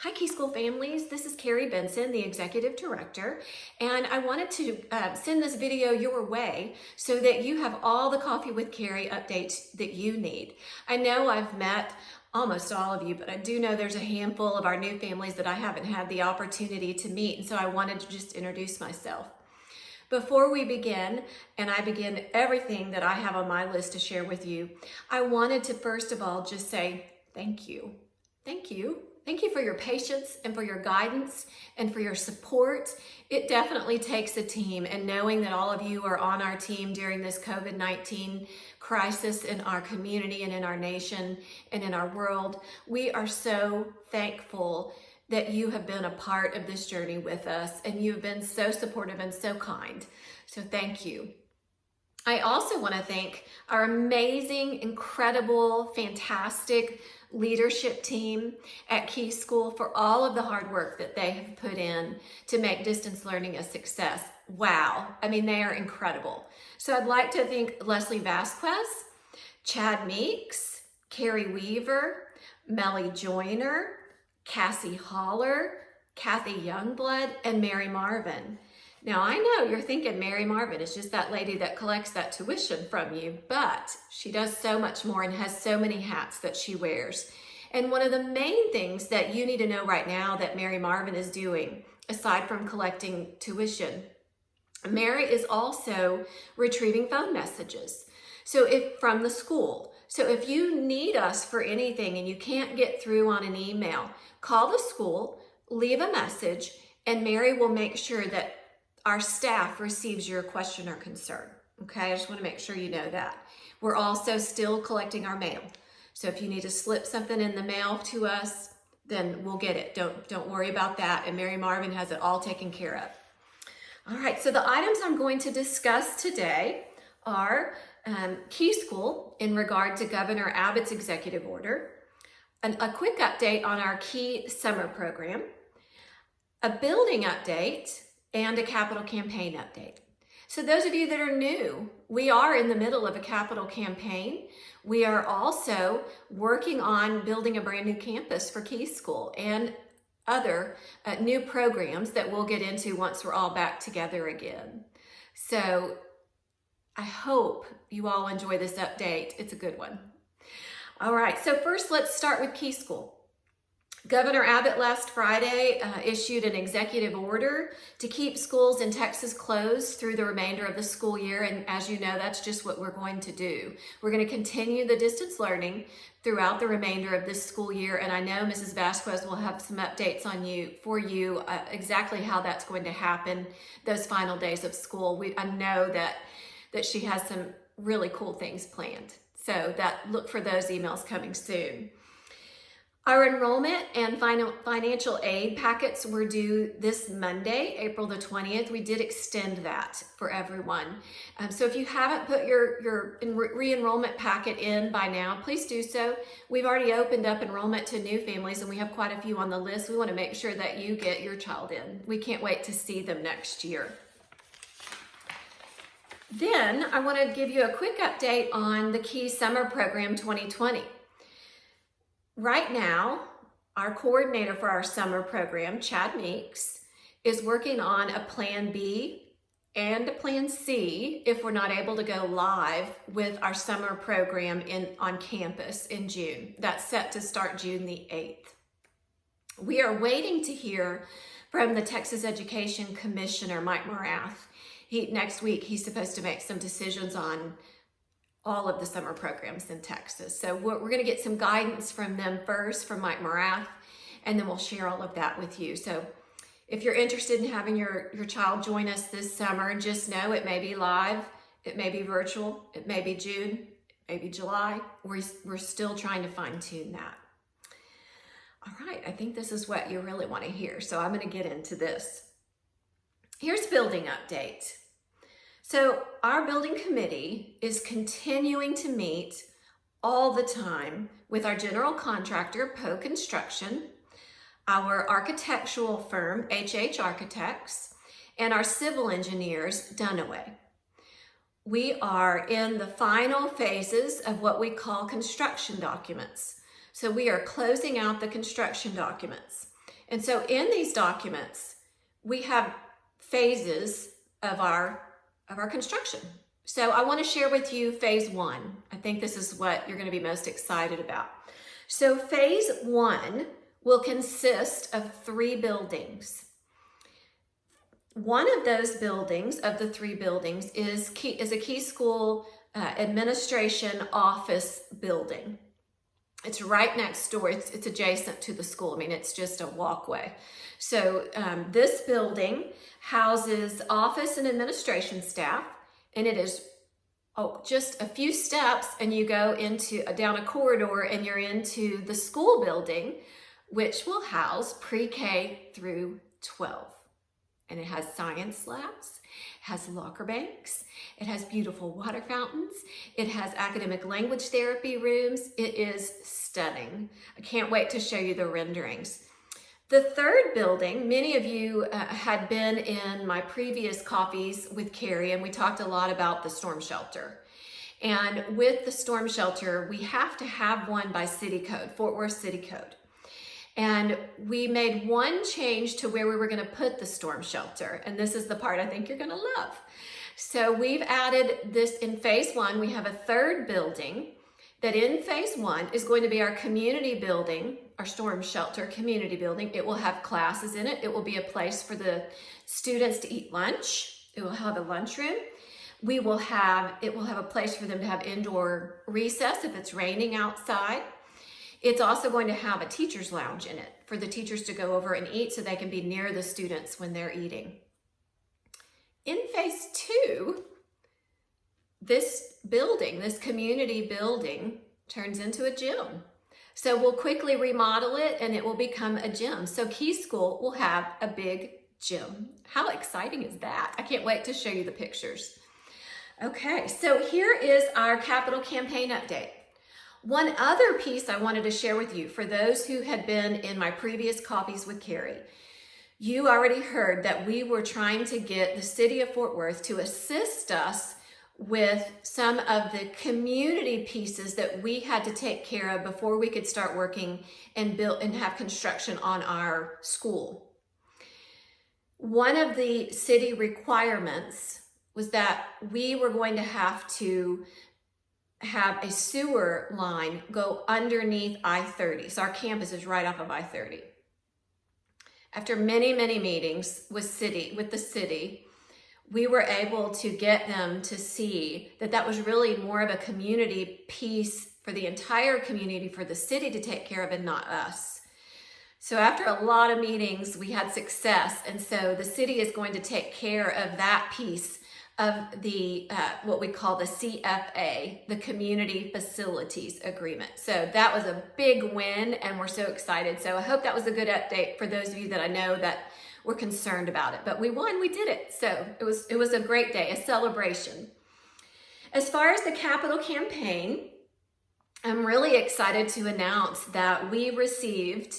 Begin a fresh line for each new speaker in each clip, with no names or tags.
Hi, Key School families. This is Kerri Benson, the Executive Director, and I wanted to send this video your way so that you have all the Coffee with Kerri updates that you need. I know I've met almost all of you, but I do know there's a handful of our new families that I haven't had the opportunity to meet, and so I wanted to just introduce myself. Before we begin, and I begin everything that I have on my list to share with you, I wanted to first of all just say thank you. Thank you. Thank you for your patience and for your guidance and for your support. It definitely takes a team, and knowing that all of you are on our team during this COVID-19 crisis in our community and in our nation and in our world, we are so thankful that you have been a part of this journey with us, and you've been so supportive and so kind. So thank you. I also want to thank our amazing, incredible, fantastic leadership team at Key School for all of the hard work that they have put in to make distance learning a success. Wow. I mean, they are incredible. So I'd like to thank Leslie Vasquez, Chad Meeks, Carrie Weaver, Melly Joyner, Cassie Holler, Kathy Youngblood, and Mary Marvin. Now, I know you're thinking Mary Marvin is just that lady that collects that tuition from you, but she does so much more and has so many hats that she wears. And one of the main things that you need to know right now that Mary Marvin is doing, aside from collecting tuition, Mary is also retrieving phone messages. From the school. So if you need us for anything and you can't get through on an email, call the school, leave a message, and Mary will make sure that our staff receives your question or concern. Okay, I just want to make sure you know that. We're also still collecting our mail. So if you need to slip something in the mail to us, then we'll get it. Don't worry about that. And Mary Marvin has it all taken care of. All right, so the items I'm going to discuss today are Key School in regard to Governor Abbott's executive order, a quick update on our Key Summer program, a building update, and a capital campaign update. So those of you that are new, we are in the middle of a capital campaign. We are also working on building a brand new campus for Key School and other new programs that we'll get into once we're all back together again. So I hope you all enjoy this update. It's a good one. All right, so first let's start with Key School. Governor Abbott last Friday issued an executive order to keep schools in Texas closed through the remainder of the school year. And as you know, that's just what we're going to do. We're going to continue the distance learning throughout the remainder of this school year. And I know Mrs. Vasquez will have some updates for you exactly how that's going to happen those final days of school. I know that she has some really cool things planned. So look for those emails coming soon. Our enrollment and financial aid packets were due this Monday, April the 20th. We did extend that for everyone. So if you haven't put your re-enrollment packet in by now, please do so. We've already opened up enrollment to new families, and we have quite a few on the list. We want to make sure that you get your child in. We can't wait to see them next year. Then I want to give you a quick update on the Key Summer Program 2020. Right now, our coordinator for our summer program, Chad Meeks, is working on a Plan B and a Plan C if we're not able to go live with our summer program on campus in June. That's set to start June the 8th. We are waiting to hear from the Texas Education Commissioner, Mike Morath. Next week, he's supposed to make some decisions on all of the summer programs in Texas. So we're going to get some guidance from them first, from Mike Morath, and then we'll share all of that with you. So if you're interested in having your child join us this summer, just know it may be live, it may be virtual, it may be June, it may be July. We're still trying to fine tune that. All right, I think this is what you really want to hear. So I'm going to get into this. Here's building update. So our building committee is continuing to meet all the time with our general contractor, Poe Construction, our architectural firm, HH Architects, and our civil engineers, Dunaway. We are in the final phases of what we call construction documents. So we are closing out the construction documents. And so in these documents, we have phases of our construction. So I want to share with you phase 1. I think this is what you're going to be most excited about. So phase 1 will consist of 3 buildings. One of those buildings, of the 3 buildings, is a Key School administration office building. It's right next door. It's adjacent to the school. I mean, it's just a walkway. So this building houses office and administration staff, and it is just a few steps, and you go down a corridor, and you're into the school building, which will house pre-K through 12. And it has science labs, has locker banks, it has beautiful water fountains, it has academic language therapy rooms. It is stunning. I can't wait to show you the renderings. The 3rd building, many of you had been in my previous coffees with Kerri, and we talked a lot about the storm shelter. And with the storm shelter, we have to have one by city code, Fort Worth City Code. And we made one change to where we were going to put the storm shelter. And this is the part I think you're going to love. So we've added this in phase 1. We have a 3rd building that in phase 1 is going to be our community building, our storm shelter community building. It will have classes in it. It will be a place for the students to eat lunch. It will have a lunchroom. It will have a place for them to have indoor recess if it's raining outside. It's also going to have a teacher's lounge in it for the teachers to go over and eat so they can be near the students when they're eating. In phase 2, this building, this community building, turns into a gym. So we'll quickly remodel it and it will become a gym. So Key School will have a big gym. How exciting is that? I can't wait to show you the pictures. Okay, so here is our capital campaign update. One other piece I wanted to share with you, for those who had been in my previous coffees with Kerri, you already heard that we were trying to get the city of Fort Worth to assist us with some of the community pieces that we had to take care of before we could start working and build and have construction on our school. One of the city requirements was that we were going to have a sewer line go underneath I-30. So our campus is right off of I-30. After many, many meetings with the city, we were able to get them to see that that was really more of a community piece for the entire community, for the city to take care of and not us. So after a lot of meetings, we had success. And so the city is going to take care of that piece of the what we call the CFA, the Community Facilities Agreement. So that was a big win, and we're so excited. So I hope that was a good update for those of you that I know that were concerned about it. But we won, we did it. So it was a great day, a celebration. As far as the capital campaign, I'm really excited to announce that we received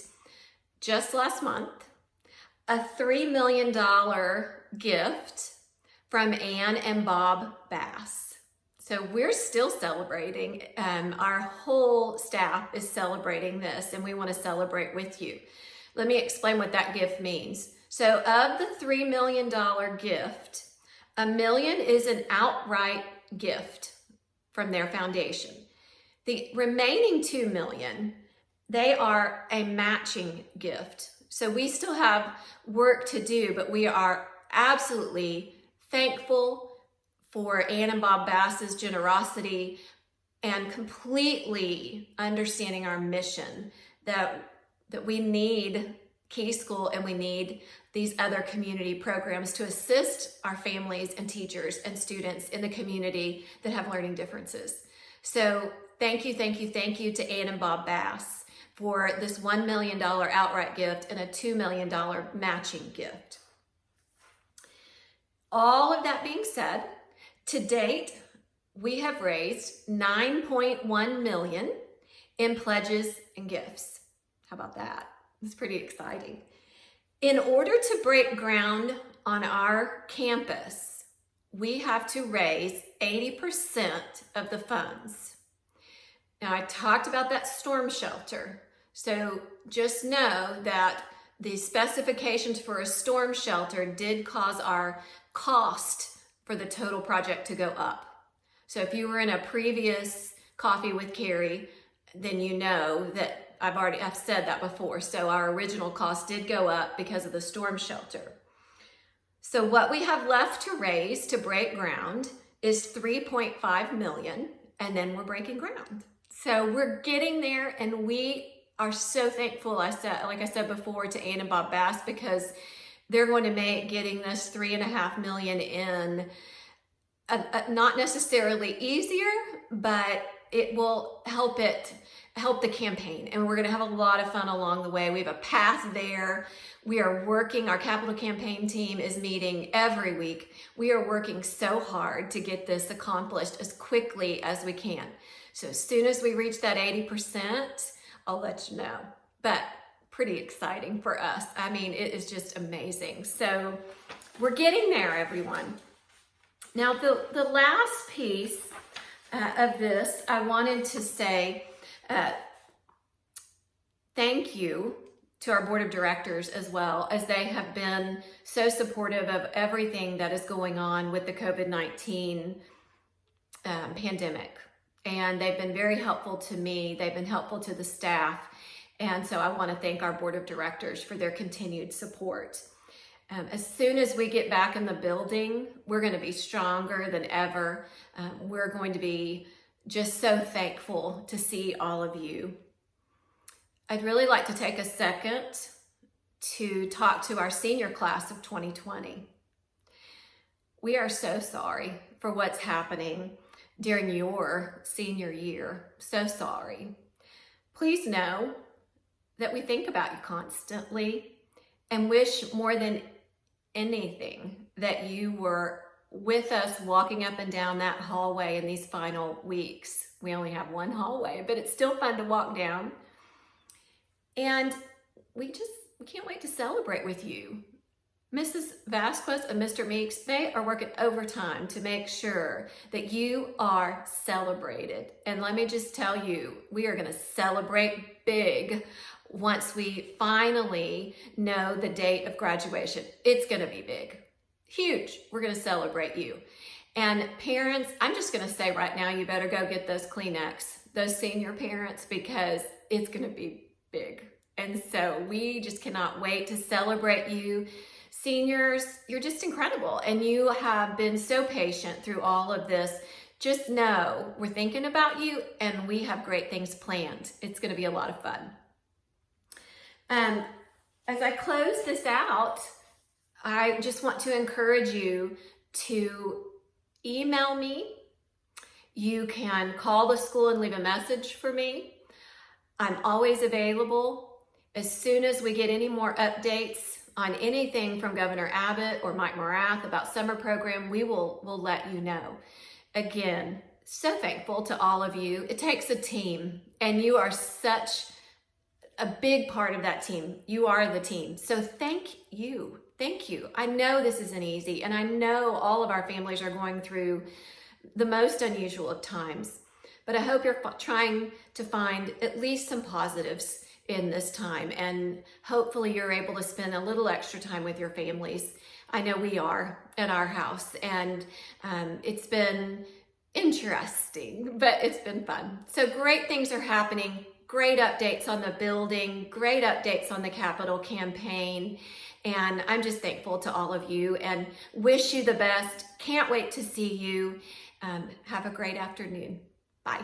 just last month a $3 million gift from Ann and Bob Bass. So we're still celebrating. Our whole staff is celebrating this, and we want to celebrate with you. Let me explain what that gift means. So of the $3 million gift, $1 million is an outright gift from their foundation. The remaining $2 million, they are a matching gift. So we still have work to do, but we are absolutely thankful for Ann and Bob Bass's generosity and completely understanding our mission that we need Key School and we need these other community programs to assist our families and teachers and students in the community that have learning differences. So thank you to Ann and Bob Bass for this $1 million outright gift and a $2 million matching gift. All of that being said, to date, we have raised $9.1 million in pledges and gifts. How about that? It's pretty exciting. In order to break ground on our campus, we have to raise 80% of the funds. Now, I talked about that storm shelter. So just know that the specifications for a storm shelter did cause our cost for the total project to go up. So if you were in a previous Coffee with Kerri, then you know that I've said that before. So our original cost did go up because of the storm shelter. So what we have left to raise to break ground is $3.5 million, and then we're breaking ground. So we're getting there, and we are so thankful, like I said before, to Ann and Bob Bass, because they're going to make getting this $3.5 million in not necessarily easier, but it will help the campaign. And we're going to have a lot of fun along the way. We have a path there. We are working, our capital campaign team is meeting every week. We are working so hard to get this accomplished as quickly as we can. So as soon as we reach that 80%, I'll let you know. But pretty exciting for us. I mean, it is just amazing. So we're getting there, everyone. Now, the last piece of this, I wanted to say thank you to our board of directors as well, as they have been so supportive of everything that is going on with the COVID-19 pandemic. And they've been very helpful to me. They've been helpful to the staff. And so I want to thank our board of directors for their continued support. As soon as we get back in the building, we're going to be stronger than ever. We're going to be just so thankful to see all of you. I'd really like to take a second to talk to our senior class of 2020. We are so sorry for what's happening during your senior year. So sorry. Please know that we think about you constantly and wish more than anything that you were with us walking up and down that hallway in these final weeks. We only have one hallway, but it's still fun to walk down. And we can't wait to celebrate with you. Mrs. Vasquez and Mr. Meeks, they are working overtime to make sure that you are celebrated. And let me just tell you, we are going to celebrate big once we finally know the date of graduation. It's going to be big, huge. We're going to celebrate you. And parents, I'm just going to say right now, you better go get those Kleenex, those senior parents, because it's going to be big. And so we just cannot wait to celebrate you. Seniors, you're just incredible. And you have been so patient through all of this. Just know we're thinking about you and we have great things planned. It's going to be a lot of fun. As I close this out, I just want to encourage you to email me. You can call the school and leave a message for me. I'm always available. As soon as we get any more updates on anything from Governor Abbott or Mike Morath about summer program, we'll let you know. Again, so thankful to all of you. It takes a team, and you are such a big part of that team. You are the team. So thank you. Thank you. I know this isn't easy, and I know all of our families are going through the most unusual of times, but I hope you're trying to find at least some positives in this time, and hopefully you're able to spend a little extra time with your families. I know we are at our house, and it's been interesting, but it's been fun. So great things are happening, great updates on the building, great updates on the capital campaign, and I'm just thankful to all of you and wish you the best. Can't wait to see you. Have a great afternoon. Bye.